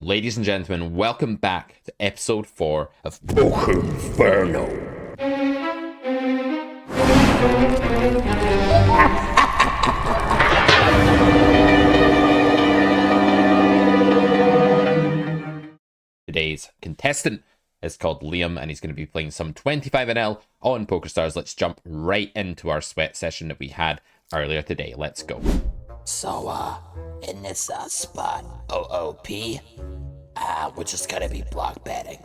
Ladies and gentlemen, welcome back to episode 4 of Poker Inferno. Today's contestant is called Liam, and he's going to be playing some 25NL on PokerStars. Let's jump right into our sweat session that we had earlier today. Let's go. So, in this spot, OOP, we're just gonna be block betting.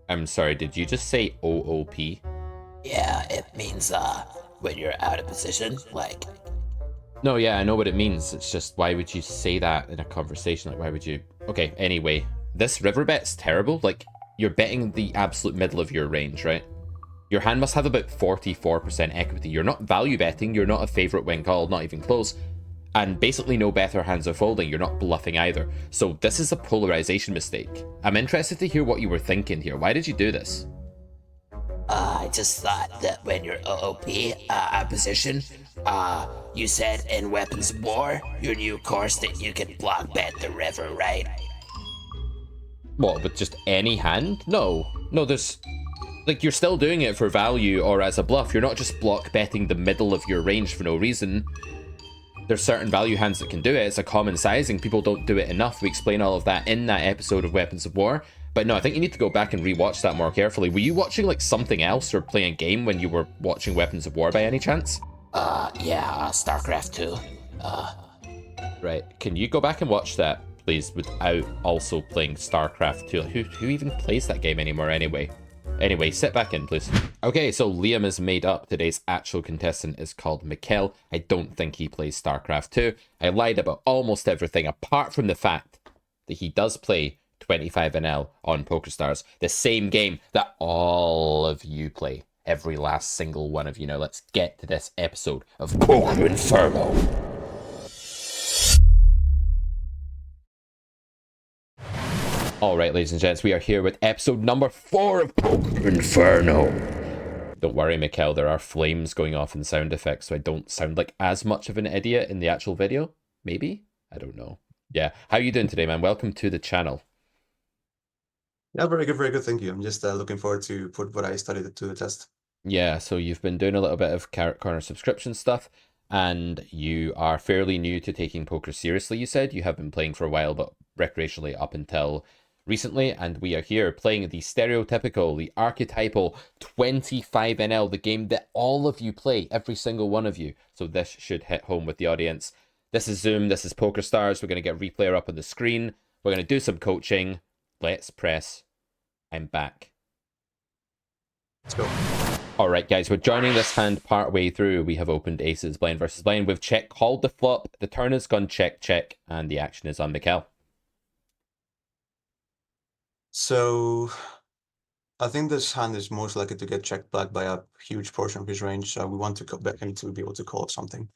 I'm sorry, did you just say OOP? Yeah, it means, when you're out of position, like, No, yeah, I know what it means. It's just, why would you say that in a conversation? Like, why would you? Okay, anyway, this river bet's terrible. Like, you're betting the absolute middle of your range, right? Your hand must have about 44% equity. You're not value betting. You're not a favorite when called, not even close. And basically no better hands are folding. You're not bluffing either. So this is a polarization mistake. I'm interested to hear what you were thinking here. Why did you do this? I just thought that when you're OOP, out of position, you said in Weapons of War, your new course that you can block bet the river, right? What, with just any hand? No, there's... Like, you're still doing it for value or as a bluff. You're not just block betting the middle of your range for no reason. There's certain value hands that can do it. It's a common sizing. People don't do it enough. We explain all of that in that episode of Weapons of War. But no, I think you need to go back and rewatch that more carefully. Were you watching like something else or playing a game when you were watching Weapons of War by any chance? Yeah, StarCraft 2. Right. Can you go back and watch that, please, without also playing StarCraft 2? Who even plays that game anymore anyway? Anyway, sit back in, please. Okay, so Liam is made up. Today's actual contestant is called Mikel. I don't think he plays StarCraft 2. I lied about almost everything, apart from the fact that he does play 25NL on PokerStars, the same game that all of you play. Every last single one of you. Now, let's get to this episode of Poker Inferno. Alright, ladies and gents, we are here with episode number 4 of Poker Inferno. Don't worry, Mikel, there are flames going off in sound effects, so I don't sound like as much of an idiot in the actual video. Maybe? I don't know. Yeah, how you doing today, man? Welcome to the channel. Yeah, very good, thank you. I'm just looking forward to put what I studied to the test. Yeah, so you've been doing a little bit of Carrot Corner subscription stuff, and you are fairly new to taking poker seriously, you said. You have been playing for a while, but recreationally up until recently, and we are here playing the stereotypical, the archetypal 25NL, the game that all of you play, every single one of you. So this should hit home with the audience. This is Zoom, this is PokerStars. We're going to get replayer up on the screen. We're going to do some coaching. Let's press. I'm back. Let's go. All right, guys, we're joining this hand part way through. We have opened aces, blind versus blind. We've check called the flop. The turn has gone check, check, and the action is on Mikel. So I think this hand is most likely to get checked back by a huge portion of his range. So we want to bet him to be able to call something.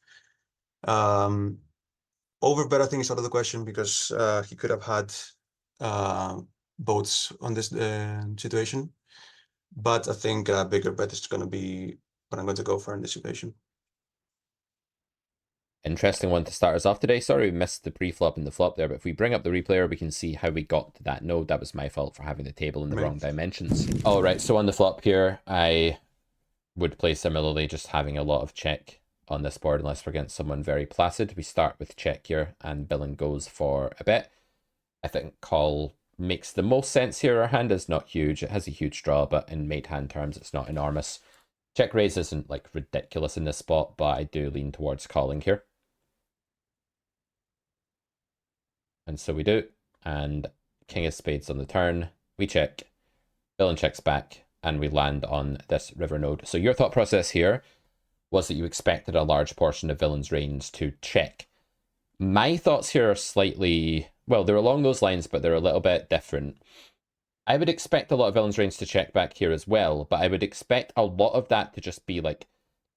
Overbet, I think, is out of the question because he could have had boats on this situation. But I think a bigger bet is going to be what I'm going to go for in this situation. Interesting one to start us off today. Sorry we missed the pre-flop and the flop there, but if we bring up the replayer, we can see how we got to that node. That was my fault for having the table in the wrong dimensions. All right, so on the flop here, I would play similarly, just having a lot of check on this board unless we're against someone very placid. We start with check here, and Billen goes for a bet. I think call makes the most sense here. Our hand is not huge. It has a huge draw, but in made hand terms, it's not enormous. Check raise isn't like ridiculous in this spot, but I do lean towards calling here. And so we do. And king of spades on the turn. We check. Villain checks back. And we land on this river node. So your thought process here was that you expected a large portion of villain's range to check. My thoughts here are slightly... Well, they're along those lines, but they're a little bit different. I would expect a lot of villain's range to check back here as well, but I would expect a lot of that to just be like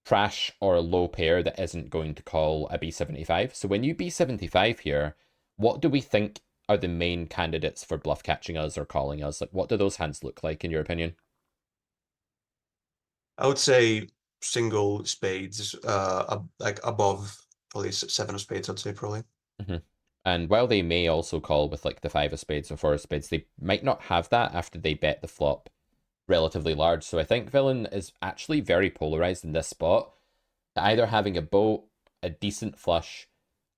trash or a low pair that isn't going to call a B75. So when you B75 here, what do we think are the main candidates for bluff catching us or calling us? Like, what do those hands look like in your opinion? I would say single spades, like above probably 7 of spades, I'd say probably. Mm-hmm. And while they may also call with like the 5 of spades or 4 of spades, they might not have that after they bet the flop relatively large. So I think villain is actually very polarized in this spot, either having a boat, a decent flush,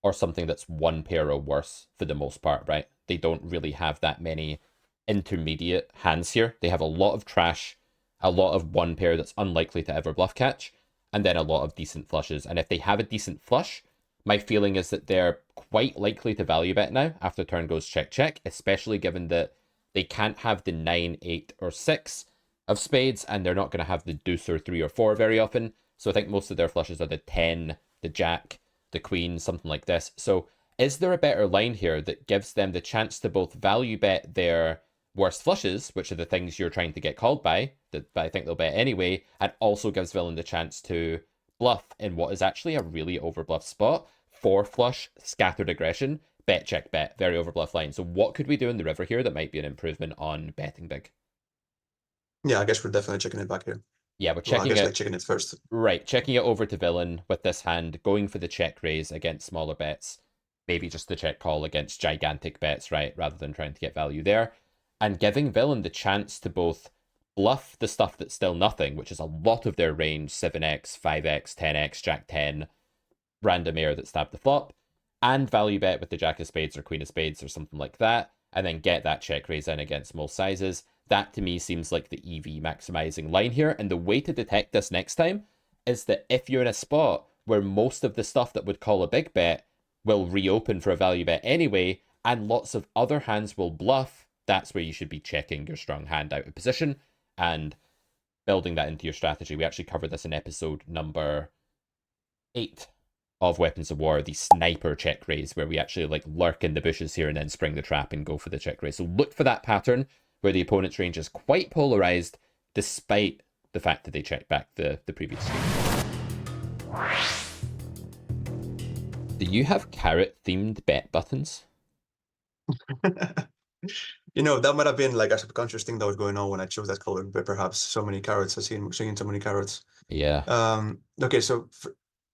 or something that's one pair or worse for the most part, right? They don't really have that many intermediate hands here. They have a lot of trash, a lot of one pair that's unlikely to ever bluff catch, and then a lot of decent flushes. And if they have a decent flush, my feeling is that they're quite likely to value bet now after turn goes check check, especially given that they can't have the 9, 8, or 6 of spades, and they're not going to have the deuce or 3 or 4 very often. So I think most of their flushes are the 10, the jack, the queen, something like this. So is there a better line here that gives them the chance to both value bet their worst flushes, which are the things you're trying to get called by, that I think they'll bet anyway, and also gives villain the chance to bluff in what is actually a really overbluff spot? 4 flush, scattered aggression, bet check bet, very overbluff line. So what could we do in the river here that might be an improvement on betting big? Yeah, I guess we're definitely checking it back here. Yeah, we're Well, I checking guess it. like checking it first. Right, checking it over to villain with this hand, going for the check raise against smaller bets. Maybe just the check call against gigantic bets, right, rather than trying to get value there. And giving villain the chance to both bluff the stuff that's still nothing, which is a lot of their range, 7x, 5x, 10x, jack 10, random air that stabbed the flop, and value bet with the jack of spades or queen of spades or something like that, and then get that check raise in against most sizes. That to me seems like the EV maximizing line here. And the way to detect this next time is that if you're in a spot where most of the stuff that would call a big bet will reopen for a value bet anyway, and lots of other hands will bluff, that's where you should be checking your strong hand out of position and building that into your strategy. We actually covered this in episode number 8 of Weapons of War, the sniper check raise, where we actually like lurk in the bushes here and then spring the trap and go for the check raise. So look for that pattern where the opponent's range is quite polarized, despite the fact that they checked back the previous stream. Do you have carrot-themed bet buttons? You know, that might have been like a subconscious thing that was going on when I chose that color, but perhaps so many carrots, I've seen so many carrots. Yeah. Okay, so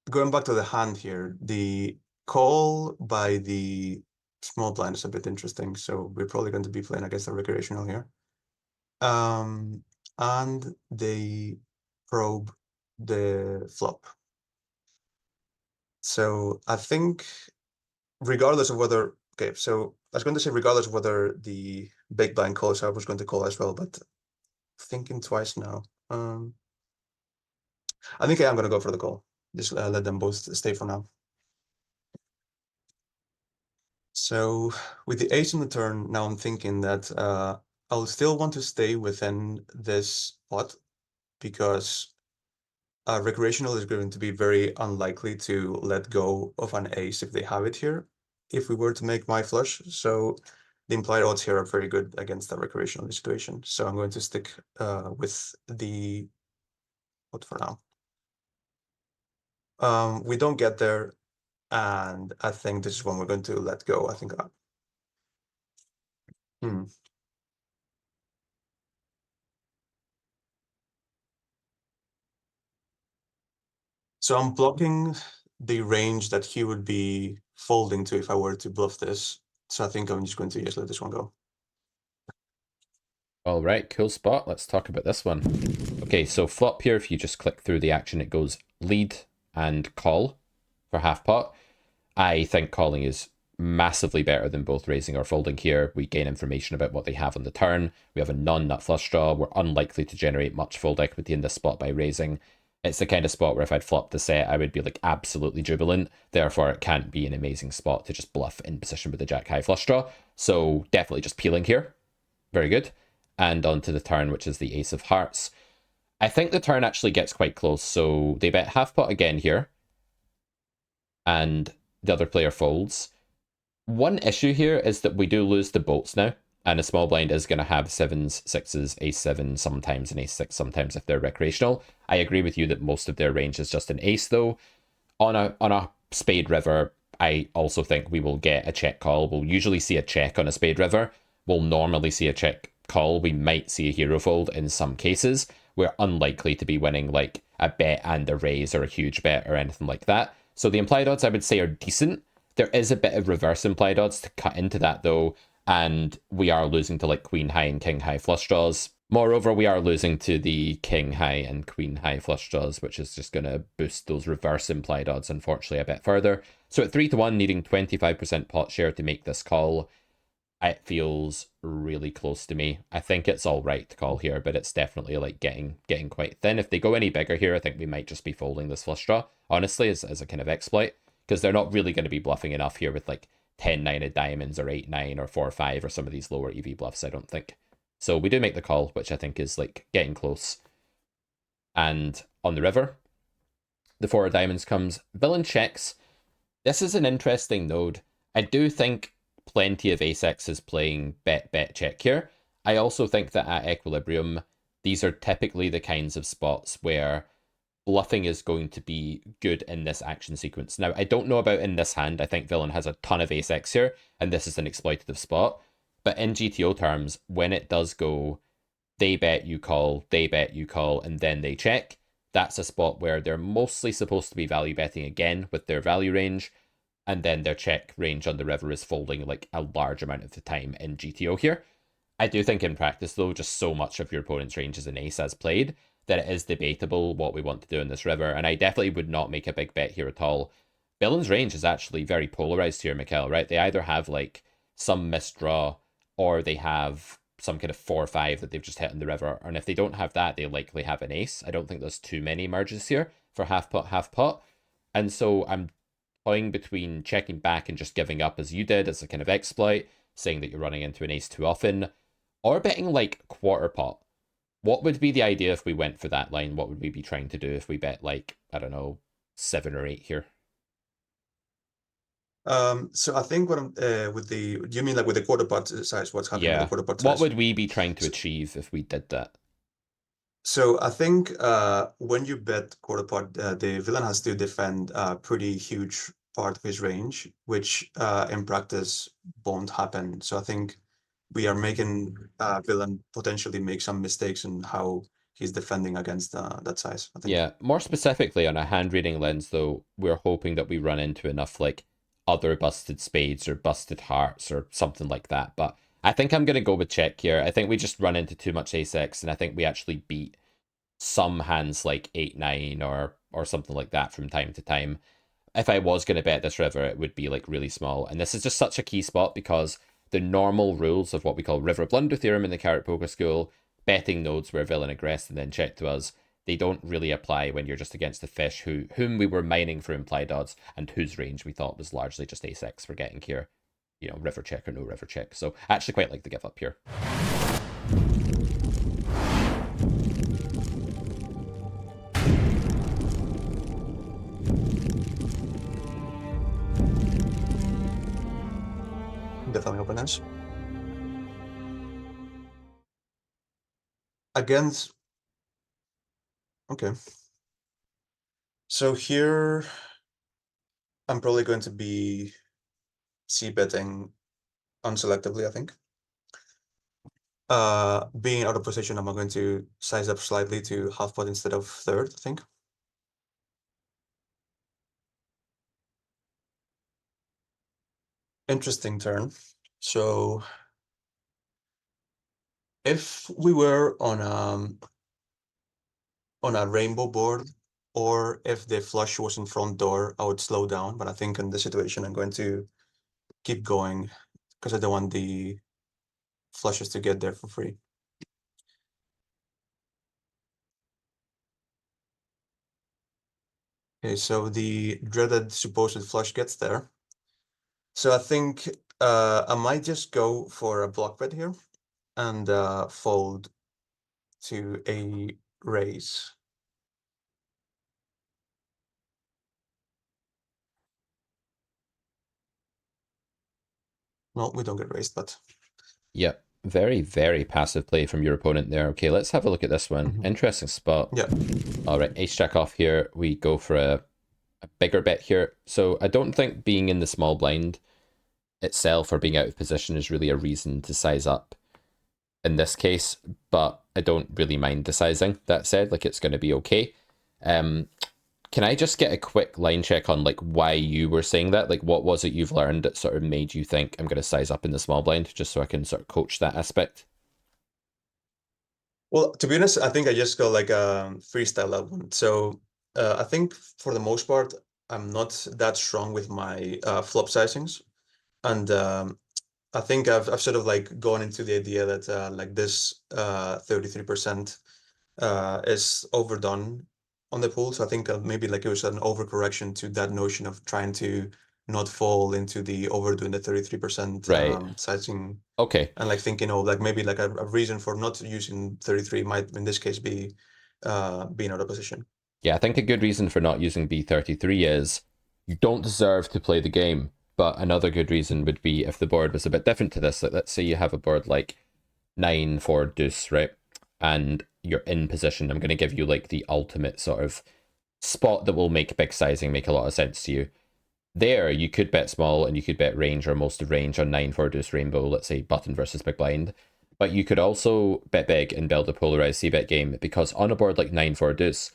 going back to the hand here, the call by the small blind is a bit interesting. So we're probably going to be playing against a recreational here. And they probe the flop. So I think regardless of whether, okay, so I was going to say regardless of whether the big blind calls, I was going to call as well, but thinking twice now. I think I am going to go for the call. Just let them both stay for now. So with the ace on the turn, now I'm thinking that I'll still want to stay within this pot because recreational is going to be very unlikely to let go of an ace if they have it here, if we were to make my flush. So the implied odds here are very good against the recreational situation. So I'm going to stick with the pot for now. We don't get there, and I think this is when we're going to let go. I think. So I'm blocking the range that he would be folding to if I were to bluff this. So I think I'm just going to just let this one go. All right, cool spot. Let's talk about this one. Okay, so flop here, if you just click through the action, it goes lead and call for half pot. I think calling is massively better than both raising or folding here. We gain information about what they have on the turn. We have a non-nut flush draw. We're unlikely to generate much fold equity in this spot by raising. It's the kind of spot where if I'd flopped the set, I would be like absolutely jubilant. Therefore, it can't be an amazing spot to just bluff in position with the jack high flush draw. So definitely just peeling here. Very good. And onto the turn, which is the ace of hearts. I think the turn actually gets quite close. So they bet half pot again here. And the other player folds. One issue here is that we do lose the bolts now. And a small blind is going to have 7s, 6s, ace 7 sometimes, and ace 6 sometimes if they're recreational. I agree with you that most of their range is just an ace, though. On a spade river, I also think we will get a check call. We'll usually see a check on a spade river. We'll normally see a check call. We might see a hero fold in some cases. We're unlikely to be winning like a bet and a raise or a huge bet or anything like that. So the implied odds, I would say, are decent. There is a bit of reverse implied odds to cut into that though, and we are losing to like queen high and king high flush draws. Moreover, we are losing to the king high and queen high flush draws, which is just going to boost those reverse implied odds, unfortunately, a bit further. So at 3-1, needing 25% pot share to make this call, it feels really close to me. I think it's all right to call here, but it's definitely like getting quite thin. If they go any bigger here, I think we might just be folding this flush draw, honestly, as a kind of exploit, because they're not really going to be bluffing enough here with like 10-9 of diamonds or 8-9 or 4-5 or some of these lower EV bluffs, I don't think. So we do make the call, which I think is like getting close. And on the river, the 4 of diamonds comes. Villain checks. This is an interesting node. I do think plenty of ace-x is playing bet check here. I also think that at equilibrium, these are typically the kinds of spots where bluffing is going to be good in this action sequence. Now, I don't know about in this hand. I think villain has a ton of ace-x here, and this is an exploitative spot. But in GTO terms, when it does go, they bet, you call, and then they check, that's a spot where they're mostly supposed to be value betting again with their value range, and then their check range on the river is folding like a large amount of the time in GTO here. I do think in practice, though, just so much of your opponent's range is an ace as played, that it is debatable what we want to do in this river, and I definitely would not make a big bet here at all. Villain's range is actually very polarized here, Mikel, right? They either have like some misdraw, or they have some kind of 4-5 that they've just hit in the river. And if they don't have that, they likely have an ace. I don't think there's too many merges here for half pot, half pot. And so I'm toying between checking back and just giving up as you did as a kind of exploit, saying that you're running into an ace too often, or betting like quarter pot. What would be the idea if we went for that line? What would we be trying to do if we bet like, I don't know, 7 or 8 here? So I think what I'm with the, do you mean like with the quarter pot size? What's happening with the quarter pot size? What would we be trying to achieve if we did that? So I think when you bet quarter pot, the villain has to defend a pretty huge part of his range, which in practice won't happen. So I think we are making villain potentially make some mistakes in how he's defending against that size, I think. Yeah, more specifically on a hand reading lens, though, we're hoping that we run into enough like other busted spades or busted hearts or something like that. But I think I'm going to go with check here. I think we just run into too much ace-x, and I think we actually beat some hands like 8-9 or something like that from time to time. If I was going to bet this river, it would be like really small. And this is just such a key spot because the normal rules of what we call river blunder theorem in the Carrot Poker School, betting nodes where villain aggressed and then check to us, they don't really apply when you're just against the fish whom we were mining for implied odds and whose range we thought was largely just ace-x for getting here. You know, river check or no river check. So I actually quite like the give up here. Definitely openness. Against, okay. So here, I'm probably going to be c-betting unselectively, I think. Being out of position, I'm going to size up slightly to half pot instead of third, I think. Interesting turn. So if we were on a rainbow board, or if the flush was in front door, I would slow down. But I think in this situation, I'm going to keep going because I don't want the flushes to get there for free. Okay, so the dreaded supposed flush gets there. So I think I might just go for a block bet here and fold to a raise. No, we don't get raised, but Yep. Very, very passive play from your opponent there. Okay, let's have a look at this one. Interesting spot. yeah. All right, ace jack off here. We go for a bigger bet here. So I don't think being in the small blind itself or being out of position is really a reason to size up in this case, but I don't really mind the sizing. That said, like it's going to be okay. Can I just get a quick line check on like why you were saying that? Like what was it you've learned that sort of made you think I'm going to size up in the small blind, just so I can sort of coach that aspect? Well, to be honest, I think I just go like freestyle that one. So I think for the most part, I'm not that strong with my flop sizings, and I think I've sort of like gone into the idea that like this 33% is overdone on the pool. So I think maybe like it was an overcorrection to that notion of trying to not fall into the overdoing the 33% Right. sizing, Okay. and like thinking, oh, like maybe like a reason for not using 33 might in this case be being out of position. Yeah, I think a good reason for not using B33 is you don't deserve to play the game. But another good reason would be if the board was a bit different to this. Like, let's say you have a board like 9 4 deuce, right? And you're in position. I'm going to give you like the ultimate sort of spot that will make big sizing make a lot of sense to you. There, you could bet small and you could bet range or most of range on 9 4 deuce rainbow, let's say button versus big blind. But you could also bet big and build a polarized c-bet game, because on a board like 9 4 deuce,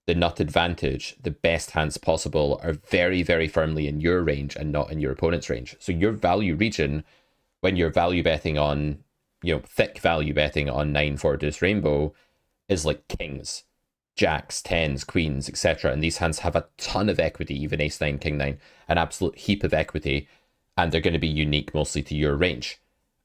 the nut advantage, the best hands possible, are very, very firmly in your range and not in your opponent's range. So your value region, when you're value betting on, thick value betting on 9 4 deuce rainbow, is like kings, jacks, tens, queens, etc. And these hands have a ton of equity, even ace 9, king 9, an absolute heap of equity, and they're going to be unique mostly to your range.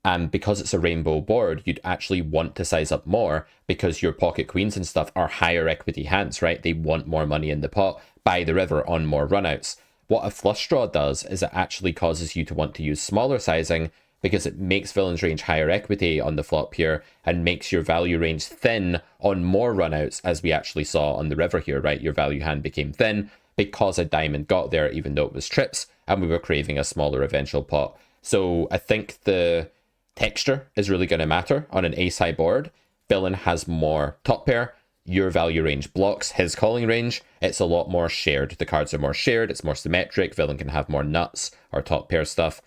And because it's a rainbow board, you'd actually want to size up more because your pocket queens and stuff are higher equity hands, right? They want more money in the pot by the river on more runouts. What a flush draw does is it actually causes you to want to use smaller sizing, because it makes villain's range higher equity on the flop here and makes your value range thin on more runouts, as we actually saw on the river here, right? Your value hand became thin because a diamond got there, even though it was trips, and we were craving a smaller eventual pot. So I think the texture is really going to matter on an ace high board. Villain has more top pair. Your value range blocks his calling range. It's a lot more shared. The cards are more shared. It's more symmetric. Villain can have more nuts or top pair stuff,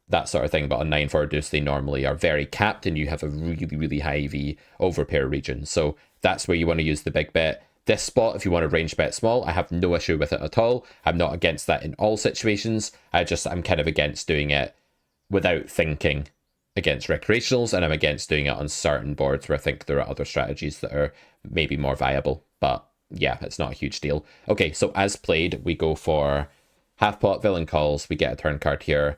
that sort of thing. But on 9 4 deuce, they normally are very capped, and you have a really, really high EV over pair region. So that's where you want to use the big bet. This spot, if you want to range bet small, I have no issue with it at all. I'm not against that in all situations. I'm kind of against doing it without thinking against recreationals, and I'm against doing it on certain boards where I think there are other strategies that are maybe more viable. But yeah, it's not a huge deal. Okay, so as played, we go for half pot, villain calls, we get a turn card here.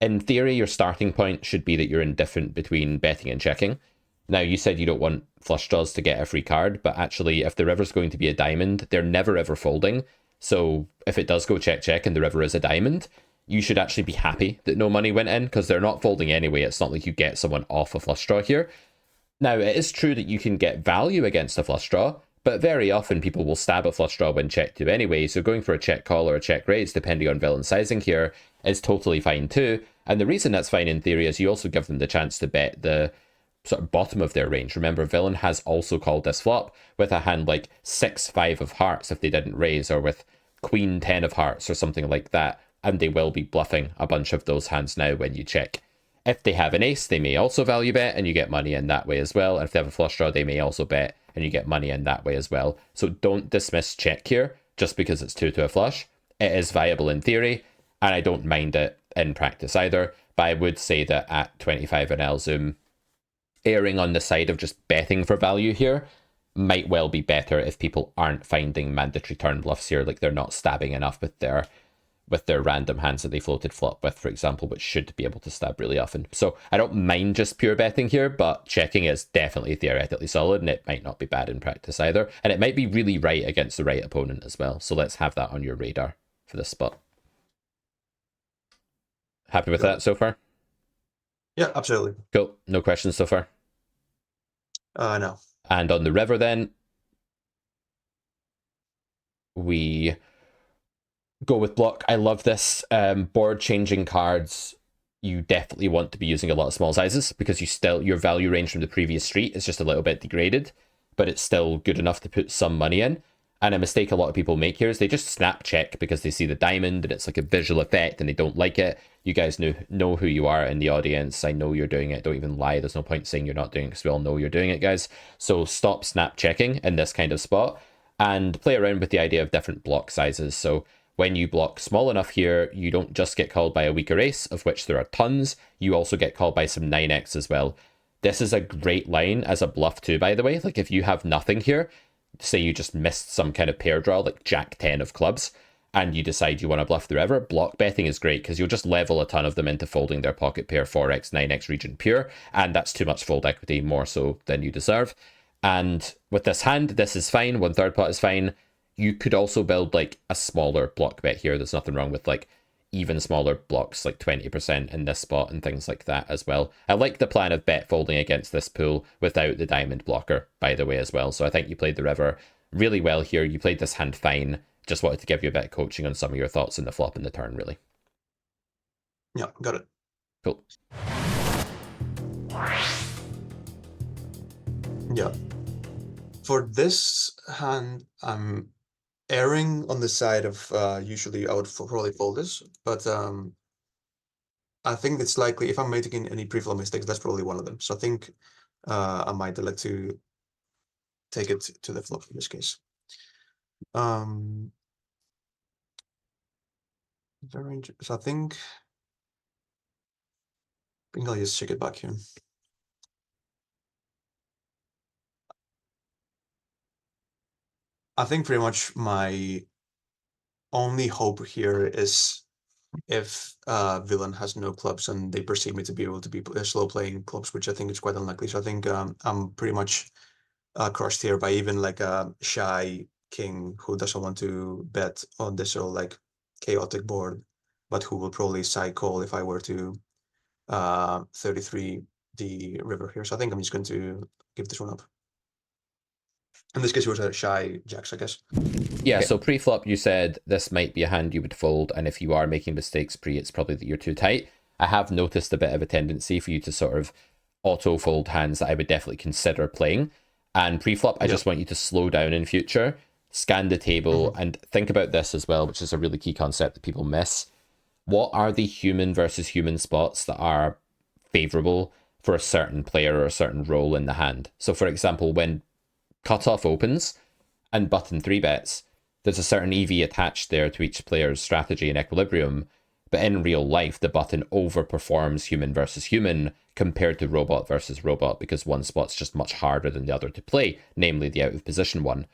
In theory, your starting point should be that you're indifferent between betting and checking. Now, you said you don't want flush draws to get a free card, but actually, if the river's going to be a diamond, they're never ever folding. So if it does go check check and the river is a diamond, you should actually be happy that no money went in, because they're not folding anyway. It's not like you get someone off a flush draw here. Now, it is true that you can get value against a flush draw, but very often people will stab a flush draw when check to anyway, so going for a check call or a check raise, depending on villain sizing here, is totally fine too. And the reason that's fine in theory is you also give them the chance to bet the sort of bottom of their range. Remember, villain has also called this flop with a hand like 6 5 of hearts if they didn't raise, or with queen 10 of hearts or something like that, and they will be bluffing a bunch of those hands now when you check. If they have an ace, they may also value bet and you get money in that way as well. And if they have a flush draw, they may also bet and you get money in that way as well. So don't dismiss check here just because it's 2 to a flush. It is viable in theory, and I don't mind it in practice either. But I would say that at 25 and L Zoom, erring on the side of just betting for value here might well be better if people aren't finding mandatory turn bluffs here, like they're not stabbing enough with their random hands that they floated flop with, for example, which should be able to stab really often. So I don't mind just pure betting here, but checking is definitely theoretically solid, and it might not be bad in practice either. And it might be really right against the right opponent as well. So let's have that on your radar for this spot. Happy with that so far? Yeah, absolutely. Cool. No questions so far? No. And on the river then, we go with block. I love this. Board changing cards, you definitely want to be using a lot of small sizes, because your value range from the previous street is just a little bit degraded, but it's still good enough to put some money in. And a mistake a lot of people make here is they just snap check because they see the diamond and it's like a visual effect and they don't like it. You guys know who you are in the audience. I know you're doing it. Don't even lie. There's no point saying you're not doing it, because we all know you're doing it, guys. So stop snap checking in this kind of spot. and play around with the idea of different block sizes. So when you block small enough here, you don't just get called by a weaker ace, of which there are tons, you also get called by some 9x as well. This is a great line as a bluff too, by the way. Like if you have nothing here, say you just missed some kind of pair draw, like Jack 10 of clubs, and you decide you want to bluff the river, block betting is great because you'll just level a ton of them into folding their pocket pair 4x, 9x region pure, and that's too much fold equity, more so than you deserve. And with this hand, this is fine, 1/3 pot is fine. You could also build like a smaller block bet here. There's nothing wrong with like even smaller blocks, like 20% in this spot and things like that as well. I like the plan of bet folding against this pool without the diamond blocker, by the way, as well. So I think you played the river really well here. You played this hand fine. Just wanted to give you a bit of coaching on some of your thoughts in the flop and the turn, really. Yeah, got it. Cool. Yeah. For this hand, I'm erring on the side of usually I would probably fold this, but I think it's likely if I'm making any pre-flop mistakes, that's probably one of them. So I think I might elect to take it to the flop in this case. So I think I'll just check it back here. I think pretty much my only hope here is if villain has no clubs and they perceive me to be able to be slow playing clubs, which I think is quite unlikely. So I think I'm pretty much crushed here by even like a shy king who doesn't want to bet on this sort of like chaotic board, but who will probably side call if I were to 33 the river here. So I think I'm just going to give this one up. In this case, it was a shy jacks, I guess. Yeah, so pre-flop you said this might be a hand you would fold, and if you are making mistakes pre, it's probably that you're too tight. I have noticed a bit of a tendency for you to sort of auto-fold hands that I would definitely consider playing. And pre-flop, I just want you to slow down in future, scan the table, and think about this as well, which is a really key concept that people miss. What are the human versus human spots that are favorable for a certain player or a certain role in the hand? So for example, when cutoff opens and button 3-bets, there's a certain EV attached there to each player's strategy and equilibrium, but in real life, the button overperforms human versus human compared to robot versus robot because one spot's just much harder than the other to play, namely the out of position one.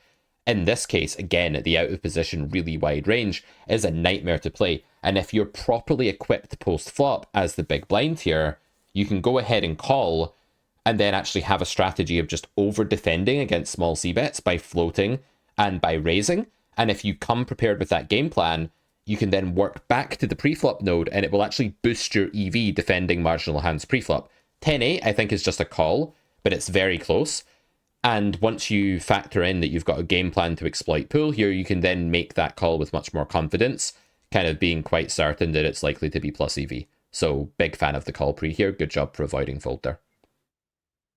In this case, again, the out of position really wide range is a nightmare to play, and if you're properly equipped post-flop as the big blind here, you can go ahead and call and then actually have a strategy of just over-defending against small c-bets by floating and by raising. And if you come prepared with that game plan, you can then work back to the pre-flop node and it will actually boost your EV defending marginal hands pre-flop. 10-8, I think, is just a call, but it's very close. And once you factor in that you've got a game plan to exploit pool here, you can then make that call with much more confidence, kind of being quite certain that it's likely to be plus EV. So big fan of the call pre here. Good job for avoiding fold there.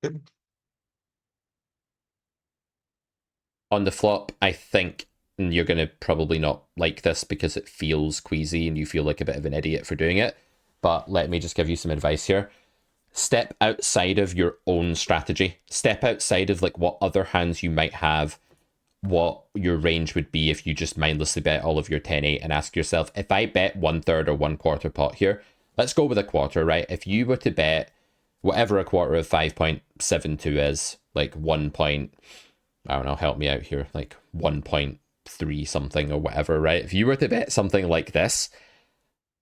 Good. On the flop, I think you're going to probably not like this because it feels queasy and you feel like a bit of an idiot for doing it. But let me just give you some advice here. Step outside of your own strategy. Step outside of like what other hands you might have, what your range would be if you just mindlessly bet all of your 10-8 and ask yourself, if I bet 1/3 or 1/4 pot here, let's go with a quarter, right? If you were to bet whatever a quarter of 5.72 is, like 1 point, I don't know, help me out here, like 1.3 something or whatever, right? If you were to bet something like this,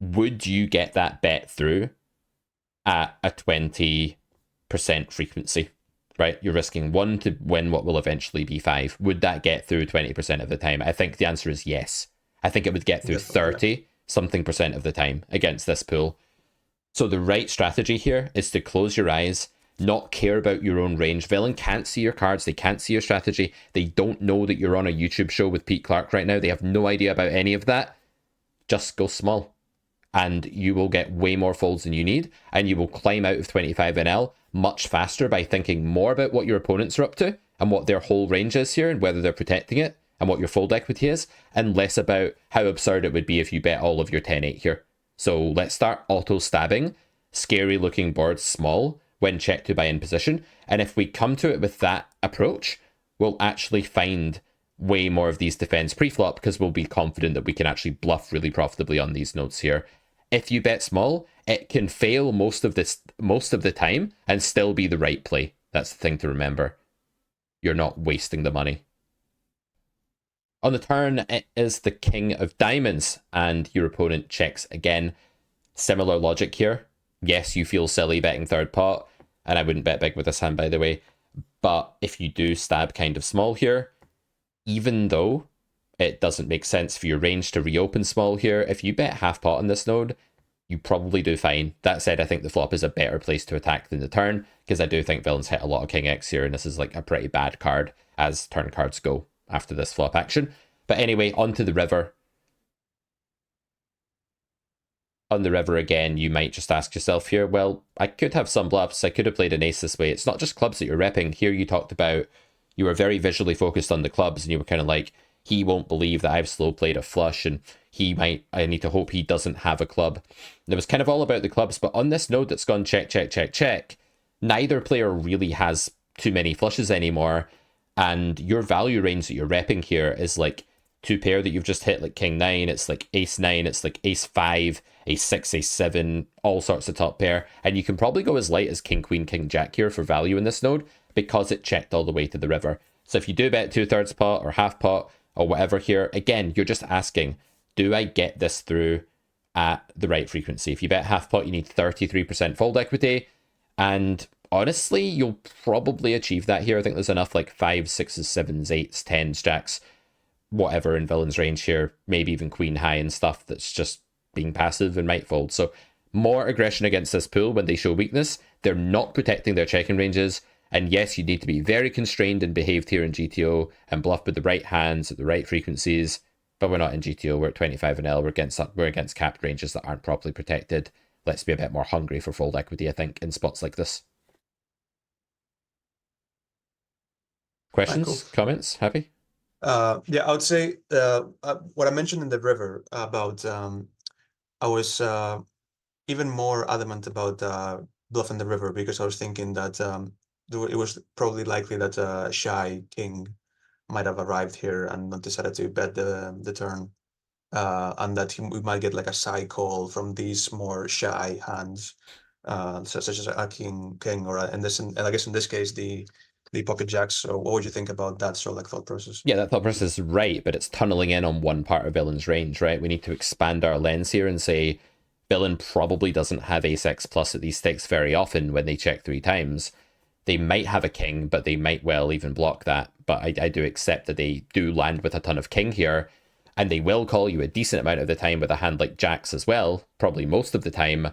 would you get that bet through at a 20% frequency, right? You're risking 1 to win what will eventually be 5. Would that get through 20% of the time? I think the answer is yes. I think it would get through 30 something percent of the time against this pool. So the right strategy here is to close your eyes, not care about your own range. Villain can't see your cards. They can't see your strategy. They don't know that you're on a YouTube show with Pete Clark right now. They have no idea about any of that. Just go small. And you will get way more folds than you need. And you will climb out of 25 NL much faster by thinking more about what your opponents are up to and what their whole range is here and whether they're protecting it and what your fold equity is, and less about how absurd it would be if you bet all of your 10-8 here. So let's start auto-stabbing scary looking boards small when checked to by in position. And if we come to it with that approach, we'll actually find way more of these defense pre-flop because we'll be confident that we can actually bluff really profitably on these notes here. If you bet small, it can fail most of the time and still be the right play. That's the thing to remember. You're not wasting the money. On the turn, it is the king of diamonds, and your opponent checks again. Similar logic here. Yes, you feel silly betting third pot, and I wouldn't bet big with this hand, by the way. But if you do stab kind of small here, even though it doesn't make sense for your range to reopen small here, if you bet half pot on this node, you probably do fine. That said, I think the flop is a better place to attack than the turn, because I do think villains hit a lot of King X here, and this is like a pretty bad card as turn cards go after this flop action. But anyway, onto the river. On the river again, you might just ask yourself here, well, I could have some bluffs, I could have played an ace this way. It's not just clubs that you're repping. Here you talked about you were very visually focused on the clubs, and you were kind of like, he won't believe that I've slow played a flush, and I need to hope he doesn't have a club. And it was kind of all about the clubs, but on this node that's gone check, check, check, check, neither player really has too many flushes anymore, and your value range that you're repping here is like two pair that you've just hit, like king 9, it's like ace 9, it's like ace 5, ace 6, ace 7, all sorts of top pair, and you can probably go as light as king queen, king jack here for value in this node, because it checked all the way to the river. So if you do bet 2/3 pot or half pot or whatever here, again, you're just asking, do I get this through at the right frequency? If you bet half pot, you need 33% fold equity, and honestly, you'll probably achieve that here. I think there's enough like 5s, 6s, 7s, 8s, 10s, jacks, whatever in villain's range here, maybe even queen high and stuff that's just being passive and might fold. So more aggression against this pool when they show weakness. They're not protecting their checking ranges. And yes, you need to be very constrained and behaved here in GTO and bluff with the right hands at the right frequencies. But we're not in GTO, we're at 25 and L, we're against capped ranges that aren't properly protected. Let's be a bit more hungry for fold equity, I think, in spots like this. Questions? Michael. Comments? Happy? Yeah, I would say what I mentioned in the river about I was even more adamant about bluffing the river, because I was thinking that it was probably likely that a shy king might have arrived here and not decided to bet the turn, and that we might get like a side call from these more shy hands, such as a king, or and I guess in this case the pocket jacks. So what would you think about that sort of like thought process? Yeah, that thought process is right, but it's tunneling in on one part of villain's range, right? We need to expand our lens here and say villain probably doesn't have ace x plus at these stakes very often when they check 3 times. They might have a king, but they might well even block that. But I do accept that they do land with a ton of king here, and they will call you a decent amount of the time with a hand like jacks as well, probably most of the time.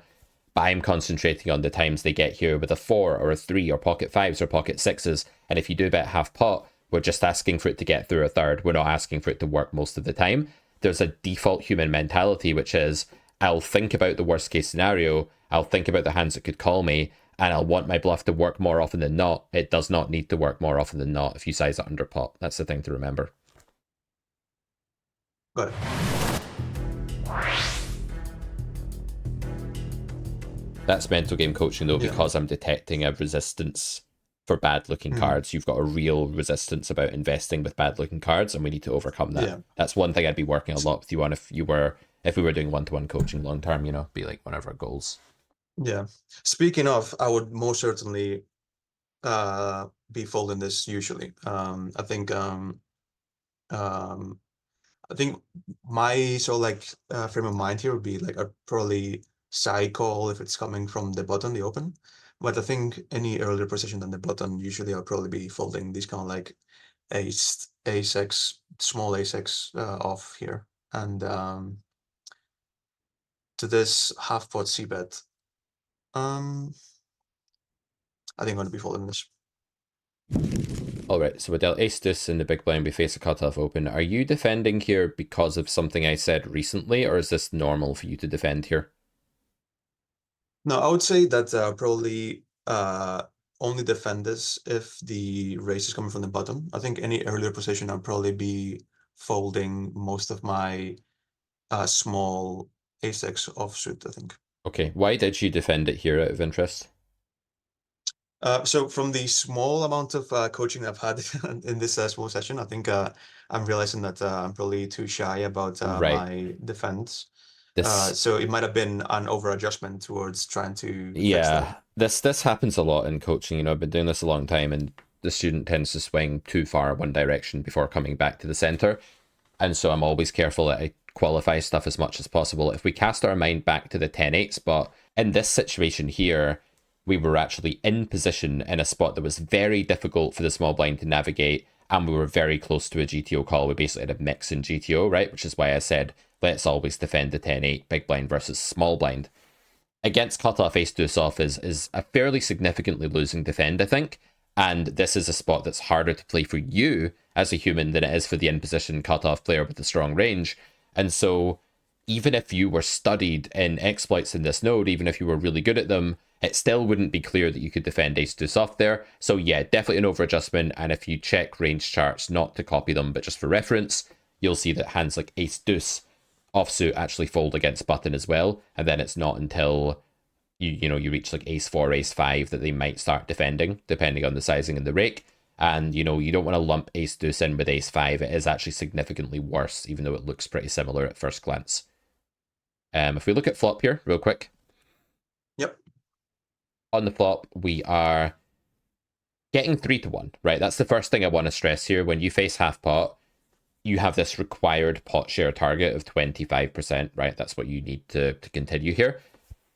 But I'm concentrating on the times they get here with a 4 or a 3 or pocket 5s or pocket 6s. And if you do bet half pot, we're just asking for it to get through a third. We're not asking for it to work most of the time. There's a default human mentality, which is I'll think about the worst case scenario, I'll think about the hands that could call me, and I'll want my bluff to work more often than not. It does not need to work more often than not if you size it under pot. That's the thing to remember. Got it. That's mental game coaching though, because I'm detecting a resistance for bad looking cards. You've got a real resistance about investing with bad looking cards, and we need to overcome that. Yeah. That's one thing I'd be working a lot with you on if we were doing one-to-one coaching long term, be like one of our goals. Yeah. Speaking of, I would most certainly be folding this usually. I think my sort of like frame of mind here would be like a probably side call if it's coming from the button, the open. But I think any earlier position than the button, usually I'll probably be folding these kind of like ace x, small ace x off here. And to this half pot c bet, I think I'm going to be folding this. All right, so we dealt ace deuce in the big blind, we face a cutoff open. Are you defending here because of something I said recently, or is this normal for you to defend here? No, I would say that probably only defend this if the raise is coming from the bottom. I think any earlier position I'll probably be folding most of my small ace-x offsuit, I think. Okay, why did you defend it here out of interest? So from the small amount of coaching I've had in this small session, I think I'm realizing that I'm probably too shy about Right. my defense. This So it might have been an over adjustment towards trying to fix that. Yeah, this happens a lot in coaching. I've been doing this a long time, and the student tends to swing too far one direction before coming back to the center. And so I'm always careful that I qualify stuff as much as possible. If we cast our mind back to the 10-8 spot, in this situation here, we were actually in position in a spot that was very difficult for the small blind to navigate, and we were very close to a GTO call. We basically had a mix in GTO, right? Which is why I said, let's always defend the 10-8 big blind versus small blind. Against cutoff ace deuce off is a fairly significantly losing defend, I think. And this is a spot that's harder to play for you as a human than it is for the in position cutoff player with a strong range. And so, even if you were studied in exploits in this node, even if you were really good at them, it still wouldn't be clear that you could defend ace deuce off there. So, yeah, definitely an over adjustment. And if you check range charts, not to copy them, but just for reference, you'll see that hands like ace deuce offsuit actually fold against button as well, and then it's not until you reach like ace 4 ace 5 that they might start defending, depending on the sizing and the rake. And you don't want to lump ace deuce in with ace 5. It is actually significantly worse, even though it looks pretty similar at first glance. If we look at flop here real quick. Yep. On the flop, we are getting 3-1, right? That's the first thing I want to stress here. When you face half pot, you have this required pot share target of 25%, right? That's what you need to continue here.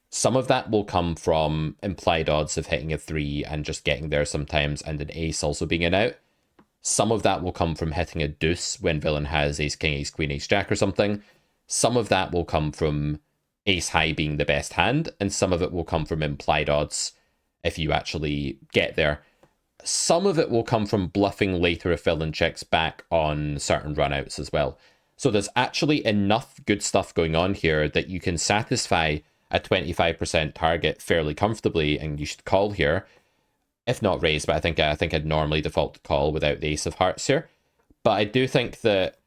Some of that will come from implied odds of hitting a 3 and just getting there sometimes, and an ace also being an out. Some of that will come from hitting a deuce when villain has ace king, ace queen, ace jack or something. Some of that will come from ace high being the best hand, and some of it will come from implied odds if you actually get there. Some of it will come from bluffing later if villain checks back on certain runouts as well. So there's actually enough good stuff going on here that you can satisfy a 25% target fairly comfortably, and you should call here, if not raise. But I think I'd normally default to call without the ace of hearts here. But I do think that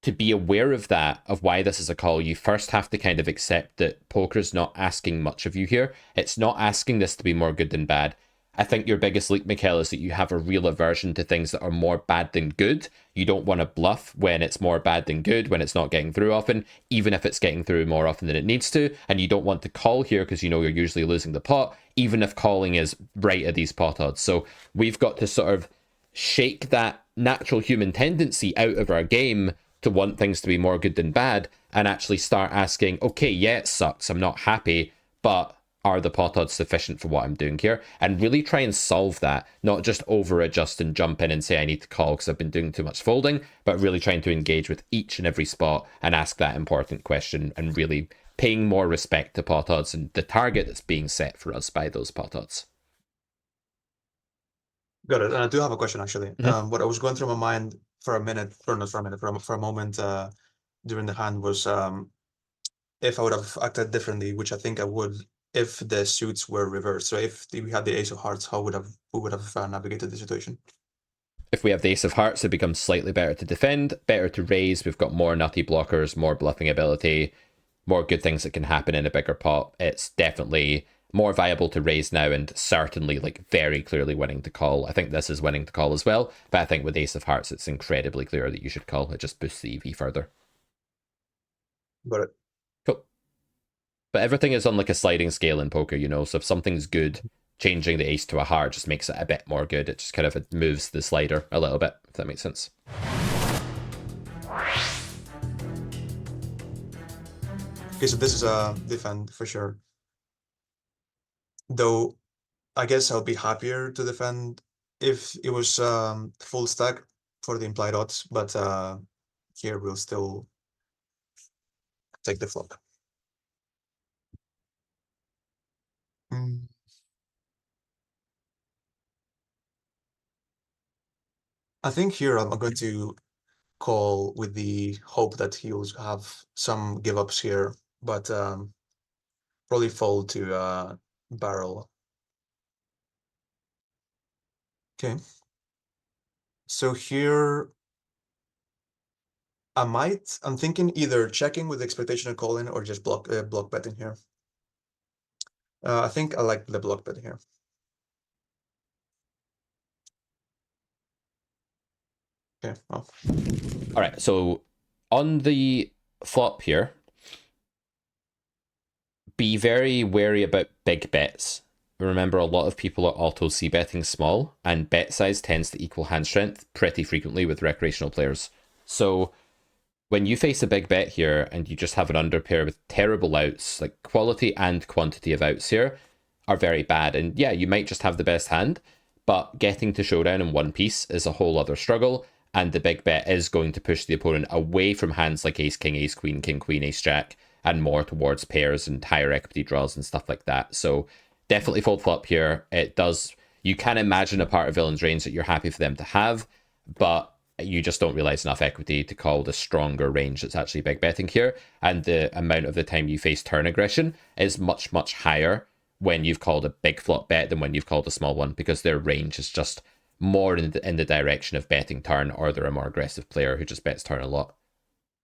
to be aware of that, of why this is a call, you first have to kind of accept that poker's not asking much of you here. It's not asking this to be more good than bad. I think your biggest leak, Mikel, is that you have a real aversion to things that are more bad than good. You don't want to bluff when it's more bad than good, when it's not getting through often, even if it's getting through more often than it needs to. And you don't want to call here because you know you're usually losing the pot, even if calling is right at these pot odds. So we've got to sort of shake that natural human tendency out of our game to want things to be more good than bad and actually start asking, okay, yeah, it sucks, I'm not happy, but are the pot odds sufficient for what I'm doing here? And really try and solve that, not just over adjust and jump in and say I need to call because I've been doing too much folding, but really trying to engage with each and every spot and ask that important question and really paying more respect to pot odds and the target that's being set for us by those pot odds. Got it. And I do have a question actually. Mhm. What I was going through my mind for a minute, or not for a minute, for a moment during the hand was if I would have acted differently, which I think I would if the suits were reversed. So if we had the ace of hearts, how would we would have navigated the situation? If we have the ace of hearts, it becomes slightly better to defend, better to raise. We've got more nutty blockers, more bluffing ability, more good things that can happen in a bigger pot. It's definitely more viable to raise now, and certainly like very clearly winning to call. I think this is winning to call as well, but I think with ace of hearts, it's incredibly clear that you should call. It just boosts the EV further. Got it. Cool. But everything is on like a sliding scale in poker, so if something's good, changing the ace to a heart just makes it a bit more good. It just kind of moves the slider a little bit, if that makes sense. Okay, so this is a defend for sure. Though I guess I'll be happier to defend if it was full stack for the implied odds, but here we'll still take the flop. Mm. I think here I'm going to call with the hope that he'll have some give ups here, but probably fold to barrel. Okay. So here I'm thinking either checking with the expectation of calling or just block betting here. I think I like the block bet here. Okay. Well, All right, so on the flop here, be very wary about big bets. Remember, a lot of people are auto c-betting small, and bet size tends to equal hand strength pretty frequently with recreational players. So when you face a big bet here and you just have an underpair with terrible outs, like quality and quantity of outs here are very bad. And yeah, you might just have the best hand, but getting to showdown in one piece is a whole other struggle. And the big bet is going to push the opponent away from hands like ace, king, ace, queen, king, queen, ace, jack, and more towards pairs and higher equity draws and stuff like that. So definitely fold flop here. It does, you can imagine a part of villain's range that you're happy for them to have, but you just don't realize enough equity to call the stronger range that's actually big betting here. And the amount of the time you face turn aggression is much, much higher when you've called a big flop bet than when you've called a small one, because their range is just more in the direction of betting turn, or they're a more aggressive player who just bets turn a lot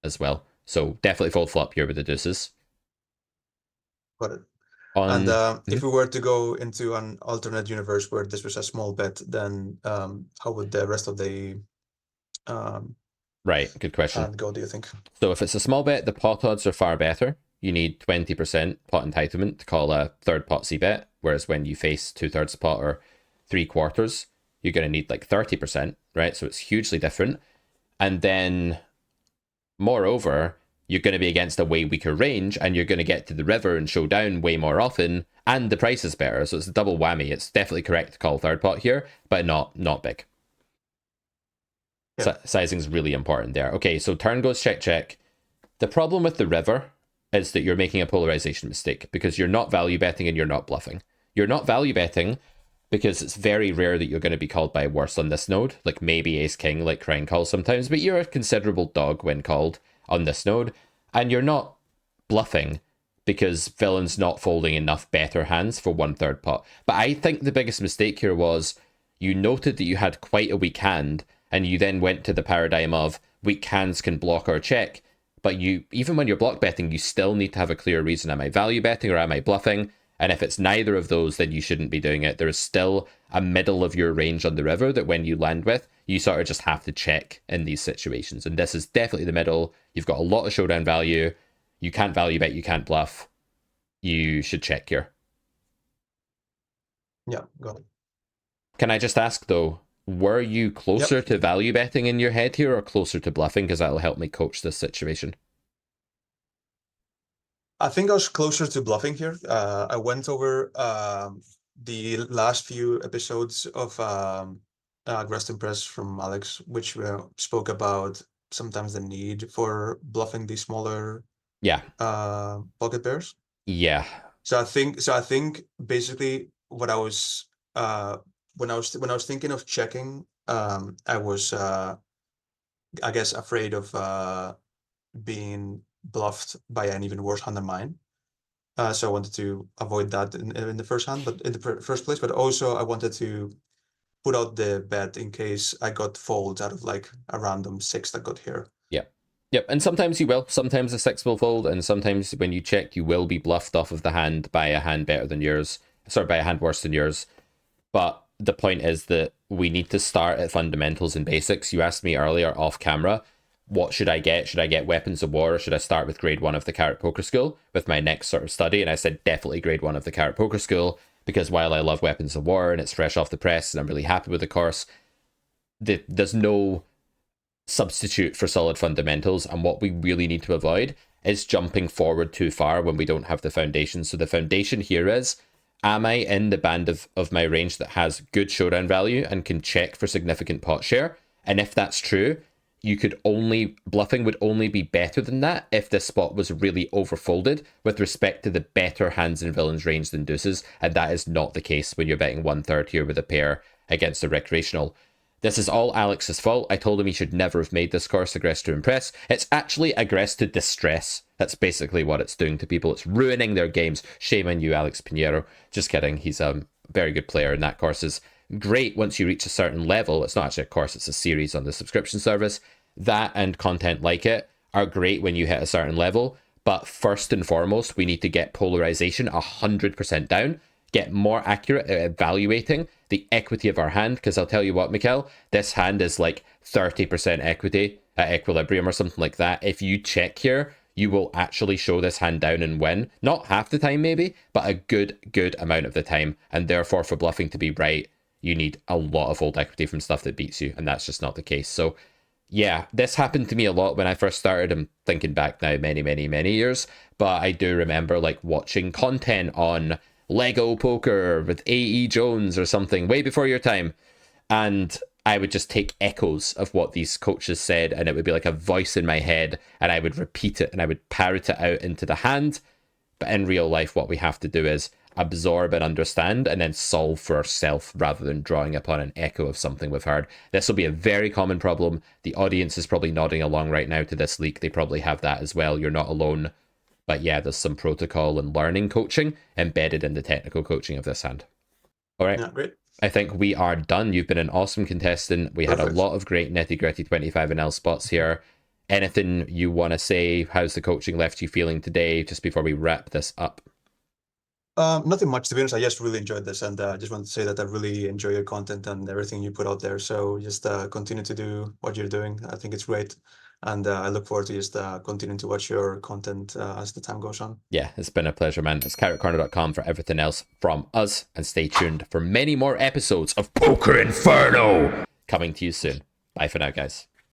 as well. So definitely fold flop here with the deuces. got it. On And if we were to go into an alternate universe where this was a small bet, then how would the rest of the right, good question. hand go, do you think? So if it's a small bet, the pot odds are far better. You need 20% pot entitlement to call a third pot C bet, whereas when you face 2/3 pot or 3/4, you're going to need like 30%, right? So it's hugely different. And then, moreover, you're going to be against a way weaker range, and you're going to get to the river and show down way more often, and the price is better. So it's a double whammy. It's definitely correct to call third pot here, but not big. Yeah. Sizing's really important there. Okay, so turn goes check, check. The problem with the river is that you're making a polarization mistake, because you're not value betting and you're not bluffing. You're not value betting because it's very rare that you're going to be called by worse on this node, like maybe ace king, like Crane calls sometimes, but you're a considerable dog when called on this node. And you're not bluffing because villain's not folding enough better hands for 1/3 pot. But I think the biggest mistake here was you noted that you had quite a weak hand, and you then went to the paradigm of weak hands can block or check. But you, even when you're block betting, you still need to have a clear reason. Am I value betting or am I bluffing? And if it's neither of those, then you shouldn't be doing it. There is still a middle of your range on the river that when you land with, you sort of just have to check in these situations. And this is definitely the middle. You've got a lot of showdown value. You can't value bet, you can't bluff. You should check here. Yeah, got it. Can I just ask though, were you closer to value betting in your head here or closer to bluffing? Because that'll help me coach this situation. I think I was closer to bluffing here. I went over the last few episodes of Rest and Press from Alex, which spoke about sometimes the need for bluffing these smaller pocket pairs. Yeah. So I think basically what I was when I was thinking of checking, I was I guess afraid of being bluffed by an even worse hand than mine. So I wanted to avoid that in the first hand, but in the first place. But also I wanted to put out the bet in case I got folds out of like a random 6 that got here. Yep, and sometimes you will. Sometimes the 6 will fold, and sometimes when you check, you will be bluffed off of the hand by a hand better than yours. Sorry, by a hand worse than yours. But the point is that we need to start at fundamentals and basics. You asked me earlier off camera, what should I get? Should I get Weapons of War, or should I start with grade 1 of the Carrot Poker School with my next sort of study? And I said definitely grade 1 of the Carrot Poker School, because while I love Weapons of War and it's fresh off the press and I'm really happy with the course, there's no substitute for solid fundamentals. And what we really need to avoid is jumping forward too far when we don't have the foundation. So the foundation here is, am I in the band of my range that has good showdown value and can check for significant pot share? And if that's true, bluffing would only be better than that if this spot was really overfolded with respect to the better hands in villain's range than deuces, and that is not the case when you're betting 1/3 here with a pair against a recreational. This is all Alex's fault. I told him he should never have made this course aggress to impress. It's actually aggress to distress. That's basically what it's doing to people. It's ruining their games. Shame on you, Alex Pinheiro. Just kidding. He's a very good player, and that course is great once you reach a certain level. It's not actually a course, it's a series on the subscription service. That and content like it are great when you hit a certain level. But first and foremost, we need to get polarization 100% down. get more accurate at evaluating the equity of our hand. Because I'll tell you what, Mikel, this hand is like 30% equity at equilibrium or something like that. If you check here, you will actually show this hand down and win. Not half the time maybe, but a good amount of the time. And therefore, for bluffing to be right, you need a lot of old equity from stuff that beats you. And that's just not the case. So yeah, this happened to me a lot when I first started. I'm thinking back now many years. But I do remember like watching content on Lego Poker with A.E. Jones or something way before your time. And I would just take echoes of what these coaches said, and it would be like a voice in my head, and I would repeat it and I would parrot it out into the hand. But in real life, what we have to do is absorb and understand and then solve for ourselves rather than drawing upon an echo of something we've heard. This will be a very common problem. The audience is probably nodding along right now to this leak. They probably have that as well. You're not alone. But yeah, there's some protocol and learning coaching embedded in the technical coaching of this hand. All right. Yeah, great. I think we are done. You've been an awesome contestant. We had a lot of great nitty-gritty 25NL spots here. Anything you want to say? How's the coaching left you feeling today, just before we wrap this up? Nothing much, to be honest. I just really enjoyed this, and I just want to say that I really enjoy your content and everything you put out there. So just continue to do what you're doing. I think it's great. And I look forward to just continuing to watch your content as the time goes on. Yeah, it's been a pleasure, man. It's carrotcorner.com for everything else from us. And stay tuned for many more episodes of Poker Inferno coming to you soon. Bye for now, guys.